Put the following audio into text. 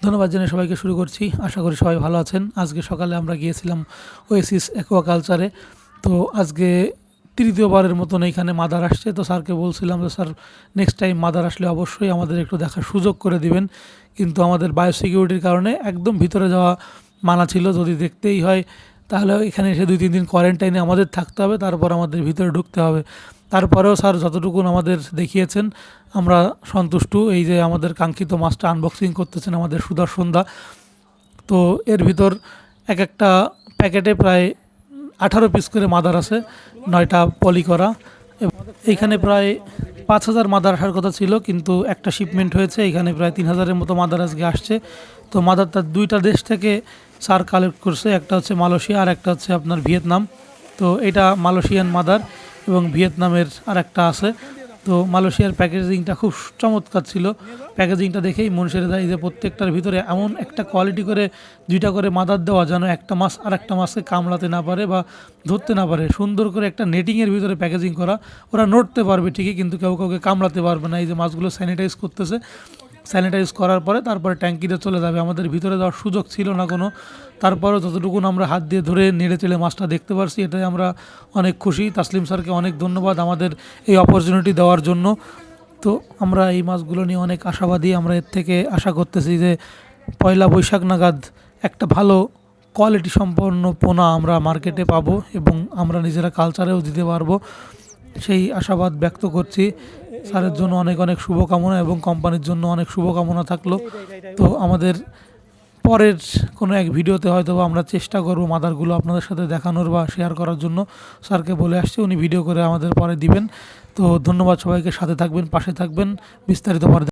ধন্যবাদ জানিয়ে সবাইকে শুরু করছি। আশা করি সবাই ভালো আছেন। আজকে সকালে আমরা গিয়েছিলাম ওয়েসিস অ্যাকোয়াকালচারে। তো আজকে তৃতীয়বারের মতন এইখানে মাদার আসছে। তো স্যারকে বলছিলাম যে, "স্যার, নেক্সট টাইম মাদার আসলে অবশ্যই আমাদের একটু দেখার সুযোগ করে দিবেন।" কিন্তু আমাদের বায়োসিকিউরিটির কারণে একদম ভিতরে যাওয়া মানা ছিল। যদি দেখতেই হয় তাহলে এখানে এসে ২-৩ দিন কোয়ারেন্টাইনে আমাদের থাকতে হবে, তারপর আমাদের ভিতরে ঢুকতে হবে। তারপরেও স্যার যতটুকুন আমাদের দেখিয়েছেন আমরা সন্তুষ্ট। এই যে আমাদের কাঙ্ক্ষিত মাছটা আনবক্সিং করতেছেন আমাদের সুদর্শন দা। তো এর ভিতর একটা প্যাকেটে প্রায় 18 পিস করে মাদার আছে, 9টা পলি করা। এবং এইখানে প্রায় 5,000 মাদার আসার কথা ছিল, কিন্তু একটা শিপমেন্ট হয়েছে। এখানে প্রায় 3,000-এর মতো মাদার আজকে আসছে। তো মাদারটা 2টা দেশ থেকে স্যার কালেক্ট করছে, একটা হচ্ছে মালয়েশিয়া আর একটা হচ্ছে আপনার ভিয়েতনাম। তো এটা মালয়েশিয়ান মাদার এবং ভিয়েতনামের আর একটা আছে। তো মালয়েশিয়ার প্যাকেজিংটা খুব চমৎকার ছিল। প্যাকেজিংটা দেখেই মন সেরে যায় যে প্রত্যেকটার ভিতরে এমন একটা কোয়ালিটি করে 2টা করে মাদার দেওয়া, যেন একটা মাছ আর একটা মাছকে কামড়াতে না পারে বা ধরতে না পারে। সুন্দর করে একটা নেটিংয়ের ভিতরে প্যাকেজিং করা। ওরা নড়তে পারবে ঠিকই, কিন্তু কেউ কাউকে কামড়াতে পারবে না। এই যে মাছগুলো স্যানিটাইজ করতেছে, স্যানিটাইজ করার পরে তারপরে ট্যাঙ্কিতে চলে যাবে। আমাদের ভিতরে যাওয়ার সুযোগ ছিল না কোনো। তারপরেও যতটুকুন আমরা হাত দিয়ে ধরে নেড়ে চেড়ে মাছটা দেখতে পারছি, এটাই আমরা অনেক খুশি। তাসলিম স্যারকে অনেক ধন্যবাদ আমাদের এই অপরচুনিটি দেওয়ার জন্য। তো আমরা এই মাছগুলো নিয়ে অনেক আশাবাদী। আমরা এর থেকে আশা করতেছি যে পয়লা বৈশাখ নাগাদ একটা ভালো কোয়ালিটি সম্পন্ন পোনা আমরা মার্কেটে পাবো এবং আমরা নিজেরা কালচারেও দিতে পারবো, সেই আশাবাদ ব্যক্ত করছি। স্যারের জন্য অনেক অনেক শুভকামনা এবং কোম্পানির জন্য অনেক শুভকামনা থাকলো। তো আমাদের পরের কোনো এক ভিডিওতে হয়তো আমরা চেষ্টা করব মাদারগুলো আপনাদের সাথে দেখানোর বা শেয়ার করার জন্য। স্যারকে বলে আসছি, উনি ভিডিও করে আমাদের পরে দিবেন। তো ধন্যবাদ সবাইকে। সাথে থাকবেন, পাশে থাকবেন, বিস্তারিত পরে